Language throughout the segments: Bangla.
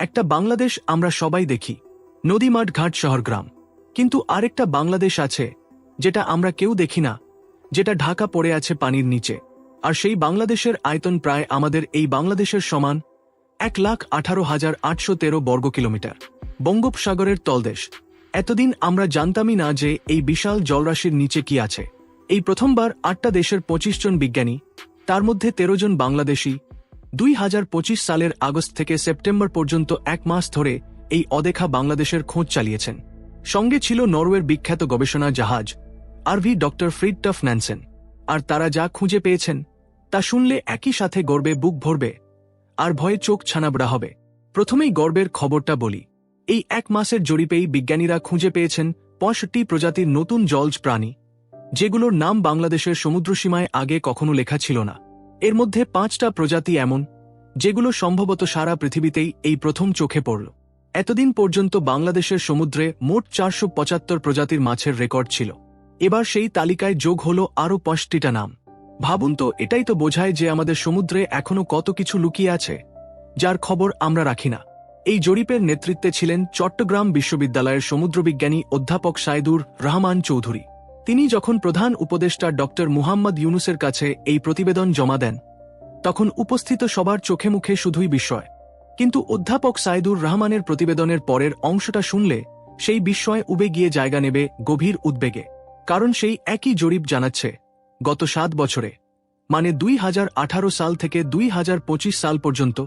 একটা বাংলাদেশ আমরা সবাই দেখি, নদী, মাঠ, ঘাট, শহর, গ্রাম। কিন্তু আরেকটা বাংলাদেশ আছে যেটা আমরা কেউ দেখি না, যেটা ঢাকা পড়ে আছে পানির নিচে। আর সেই বাংলাদেশের আয়তন প্রায় আমাদের এই বাংলাদেশের সমান, 1,18,813 বর্গ কিলোমিটার। বঙ্গোপসাগরের তলদেশ। এতদিন আমরা জানতামই না যে এই বিশাল জলরাশির নিচে কি আছে। এই প্রথমবার 8টা দেশের 25 জন বিজ্ঞানী, তার মধ্যে 13 জন বাংলাদেশী, 2025 সালের আগস্ট থেকে সেপ্টেম্বর পর্যন্ত 1 মাস ধরে এই অদেখা বাংলাদেশের খোঁজ চালিয়েছেন। সঙ্গে ছিল নরওয়ের বিখ্যাত গবেষণা জাহাজ আরভি ডক্টর ফ্রিডটফ ন্যানসেন। আর তারা যা খুঁজে পেয়েছেন তা শুনলে একই সাথে গর্বে বুক ভরবে আর ভয়ে চোখ ছানাবড়া হবে। প্রথমেই গর্বের খবরটা বলি। এই 1 মাসের জরিপেই বিজ্ঞানীরা খুঁজে পেয়েছেন 65 প্রজাতির নতুন জলজ প্রাণী, যেগুলোর নাম বাংলাদেশের সমুদ্রসীমায় আগে কখনো লেখা ছিল না। এর মধ্যে 5টা প্রজাতি এমন, যেগুলো সম্ভবত সারা পৃথিবীতেই এই প্রথম চোখে পড়ল। এতদিন পর্যন্ত বাংলাদেশের সমুদ্রে মোট 475 প্রজাতির মাছের রেকর্ড ছিল। এবার সেই তালিকায় যোগ হল আরও 5টা নাম। ভাবুন তো, এটাই তো বোঝায় যে আমাদের সমুদ্রে এখনো কত কিছু লুকিয়ে আছে, যার খবর আমরা রাখি না। এই জরিপের নেতৃত্বে ছিলেন চট্টগ্রাম বিশ্ববিদ্যালয়ের সমুদ্রবিজ্ঞানী অধ্যাপক সাইদুর রহমান চৌধুরী। তিনি যখন প্রধান উপদেষ্টা ডক্টর মুহাম্মদ ইউনুসের কাছে এই প্রতিবেদন জমা দেন, তখন উপস্থিত সবার চোখে মুখে শুধুই বিস্ময়। কিন্তু অধ্যাপক সাইদুর রহমানের প্রতিবেদনের পরের অংশটা শুনলে সেই বিস্ময় উবে গিয়ে জায়গা নেবে গভীর উদ্বেগে। কারণ সেই একই জরিপ জানাচ্ছে, গত 7 বছরে, মানে 2018 সাল থেকে 2025 সাল পর্যন্ত,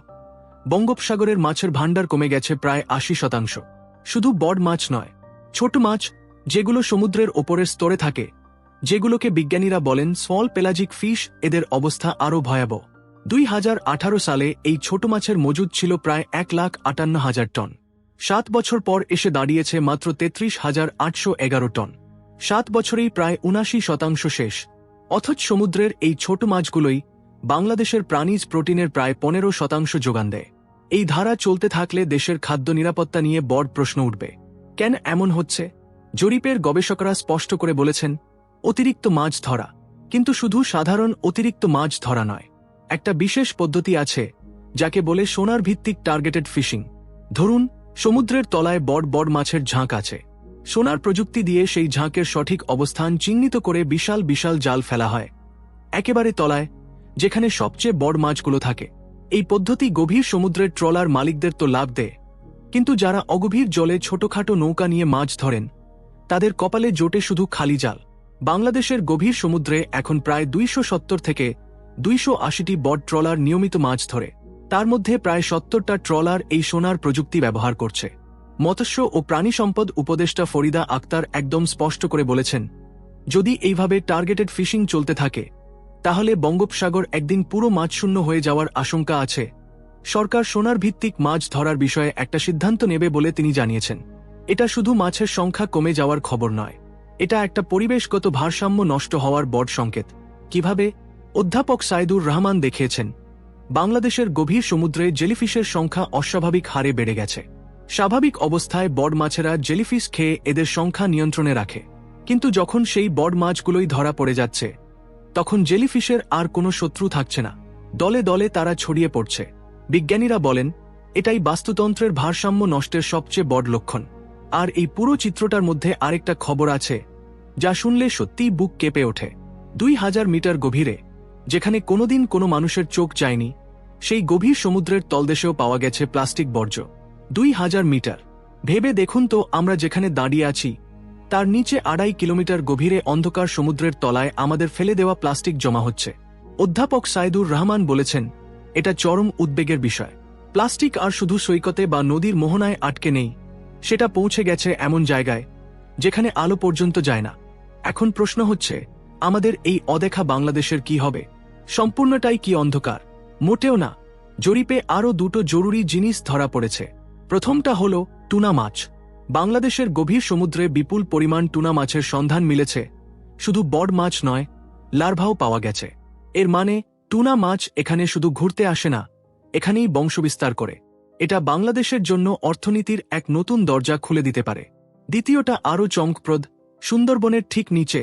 বঙ্গোপসাগরের মাছের ভাণ্ডার কমে গেছে প্রায় 80%। শুধু বড় মাছ নয়, ছোট মাছ, যেগুলো সমুদ্রের ওপরের স্তরে থাকে, যেগুলোকে বিজ্ঞানীরা বলেন স্মল পেলাজিক ফিশ, এদের অবস্থা আরও ভয়াবহ। 2018 সালে এই ছোট মাছের মজুদ ছিল প্রায় 1,58,000 টন। 7 বছর পর এসে দাঁড়িয়েছে মাত্র 33,811 টন। 7 বছরেই প্রায় 79% শেষ। অথচ সমুদ্রের এই ছোট মাছগুলোই বাংলাদেশের প্রাণীজ প্রোটিনের প্রায় 15% যোগান দেয়। এই ধারা চলতে থাকলে দেশের খাদ্য নিরাপত্তা নিয়ে বড় প্রশ্ন উঠবে। কেন এমন হচ্ছে? জরিপের গবেষকরা স্পষ্ট করে বলেছেন, অতিরিক্ত মাছ ধরা। কিন্তু শুধু সাধারণ অতিরিক্ত মাছ ধরা নয়, একটা বিশেষ পদ্ধতি আছে যাকে বলে সোনার ভিত্তিক টার্গেটেড ফিশিং। ধরুন, সমুদ্রের তলায় বড় বড় মাছের ঝাঁক আছে। সোনার প্রযুক্তি দিয়ে সেই ঝাঁকের সঠিক অবস্থান চিহ্নিত করে বিশাল বিশাল জাল ফেলা হয় একেবারে তলায়, যেখানে সবচেয়ে বড় মাছগুলো থাকে। এই পদ্ধতি গভীর সমুদ্রের ট্রলার মালিকদের তো লাভ দেয়, কিন্তু যারা অগভীর জলে ছোটখাটো নৌকা নিয়ে মাছ ধরেন, তাদের কপালে জোটে শুধু খালি জাল। বাংলাদেশের গভীর সমুদ্রে এখন প্রায় 270 থেকে 280টি বড় ট্রলার নিয়মিত মাছ ধরে। তার মধ্যে প্রায় 70টা ট্রলার এই সোনার প্রযুক্তি ব্যবহার করছে। মৎস্য ও প্রাণী সম্পদ উপদেষ্টা ফরিদা আক্তার একদম স্পষ্ট করে বলেছেন, যদি এইভাবে টার্গেটেড ফিশিং চলতে থাকে, তাহলে বঙ্গোপসাগর একদিন পুরো মাছশূন্য হয়ে যাওয়ার আশঙ্কা আছে। সরকার সোনার ভিত্তিক মাছ ধরার বিষয়ে একটা সিদ্ধান্ত নেবে বলে তিনি জানিয়েছেন। এটা শুধু মাছের সংখ্যা কমে যাওয়ার খবর নয়, এটা একটা পরিবেশগত ভারসাম্য নষ্ট হওয়ার বড় সংকেত। কিভাবে? অধ্যাপক সাইদুর রহমান দেখিয়েছেন, বাংলাদেশের গভীর সমুদ্রে জেলিফিশের সংখ্যা অস্বাভাবিক হারে বেড়ে গেছে। স্বাভাবিক অবস্থায় বড় মাছেরা জেলিফিশ খেয়ে এদের সংখ্যা নিয়ন্ত্রণে রাখে, কিন্তু যখন সেই বড় মাছগুলোই ধরা পড়ে যাচ্ছে, তখন জেলিফিশের আর কোনো শত্রু থাকছে না। দলে দলে তারা ছড়িয়ে পড়ছে। বিজ্ঞানীরা বলেন, এটাই বাস্তুতন্ত্রের ভারসাম্য নষ্টের সবচেয়ে বড় লক্ষণ। আর এই পুরো চিত্রটার মধ্যে আরেকটা খবর আছে, যা শুনলে সত্যিই বুক কেঁপে ওঠে। 2000 মিটার গভীরে, যেখানে কোনোদিন কোনো মানুষের চোখ যায়নি, সেই গভীর সমুদ্রের তলদেশেও পাওয়া গেছে প্লাস্টিক বর্জ্য। 2000 মিটার। ভেবে দেখুন তো, আমরা যেখানে দাঁড়িয়ে আছি, তার নিচে 2.5 কিলোমিটার গভীরে অন্ধকার সমুদ্রের তলায় আমাদের ফেলে দেওয়া প্লাস্টিক জমা হচ্ছে। অধ্যাপক সাইদুর রহমান বলেছেন, এটা চরম উদ্বেগের বিষয়। প্লাস্টিক আর শুধু সৈকতে বা নদীর মোহনায় আটকে নেই, সেটা পৌঁছে গেছে এমন জায়গায় যেখানে আলো পর্যন্ত যায় না। এখন প্রশ্ন হচ্ছে, আমাদের এই অদেখা বাংলাদেশের কি হবে? সম্পূর্ণটাই কি অন্ধকার? মোটেও না। জরিপে আরও 2টো জরুরি জিনিস ধরা পড়েছে। প্রথমটা হল টুনা মাছ। বাংলাদেশের গভীর সমুদ্রে বিপুল পরিমাণ টুনা মাছের সন্ধান মিলেছে। শুধু বড় মাছ নয়, লার্ভাও পাওয়া গেছে। এর মানে টুনা মাছ এখানে শুধু ঘুরতে আসে না, এখানেই বংশবিস্তার করে। এটা বাংলাদেশের জন্য অর্থনীতির এক নতুন দরজা খুলে দিতে পারে। দ্বিতীয়টা আরও চমকপ্রদ। সুন্দরবনের ঠিক নিচে,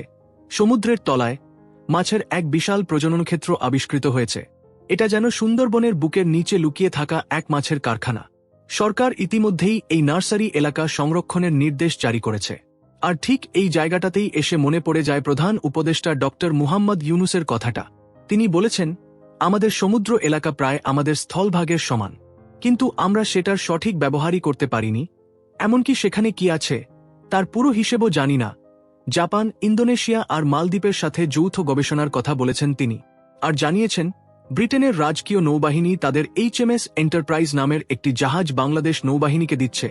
সমুদ্রের তলায়, মাছের এক বিশাল প্রজনন ক্ষেত্র আবিষ্কৃত হয়েছে। এটা যেন সুন্দরবনের বুকের নিচে লুকিয়ে থাকা এক মাছের কারখানা। সরকার ইতিমধ্যেই এই নার্সারি এলাকা সংরক্ষণের নির্দেশ জারি করেছে। আর ঠিক এই জায়গাটাতেই এসে মনে পড়ে যায় প্রধান উপদেষ্টা ডক্টর মুহাম্মদ ইউনুসের কথাটা। তিনি বলেছেন, আমাদের সমুদ্র এলাকা প্রায় আমাদের স্থলভাগের সমান, কিন্তু আমরা সেটার সঠিক ব্যবহারই করতে পারিনি। এমনকি সেখানে কি আছে তার পুরো হিসেবও জানি না। জাপান, ইন্দোনেশিয়া আর মালদ্বীপের সাথে যৌথ গবেষণার কথা বলেছেন তিনি। আর জানিয়েছেন, ব্রিটেনের রাজকীয় নৌবাহিনী তাদের HMS এন্টারপ্রাইজ নামের একটি জাহাজ বাংলাদেশ নৌবাহিনীকে দিচ্ছে,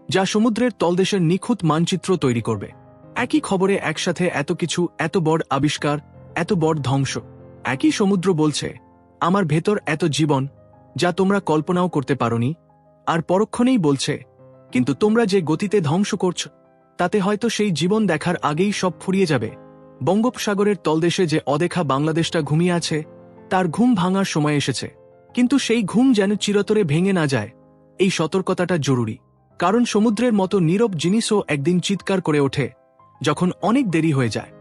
যা সমুদ্রের তলদেশের নিখুঁত মানচিত্র তৈরি করবে। একই খবরে একসাথে এত কিছু, এত বড় আবিষ্কার, এত বড় ধ্বংস। একই সমুদ্র বলছে, আমার ভেতর এত জীবন যা তোমরা কল্পনাও করতে পারোনি। আর পরক্ষণেই বলছে, কিন্তু তোমরা যে গতিতে ধ্বংস করছ তাতে হয়তো সেই জীবন দেখার আগেই সব ফুরিয়ে যাবে। বঙ্গোপসাগরের তলদেশে যে অদেখা বাংলাদেশটা ঘুমিয়ে আছে, তার ঘুম ভাঙার সময় এসেছে। কিন্তু সেই ঘুম যেন চিরতরে ভেঙে না যায়, এই সতর্কতাটা জরুরি। কারণ সমুদ্রের মতো নীরব জিনিসও একদিন চিৎকার করে ওঠে, যখন অনেক দেরি হয়ে যায়।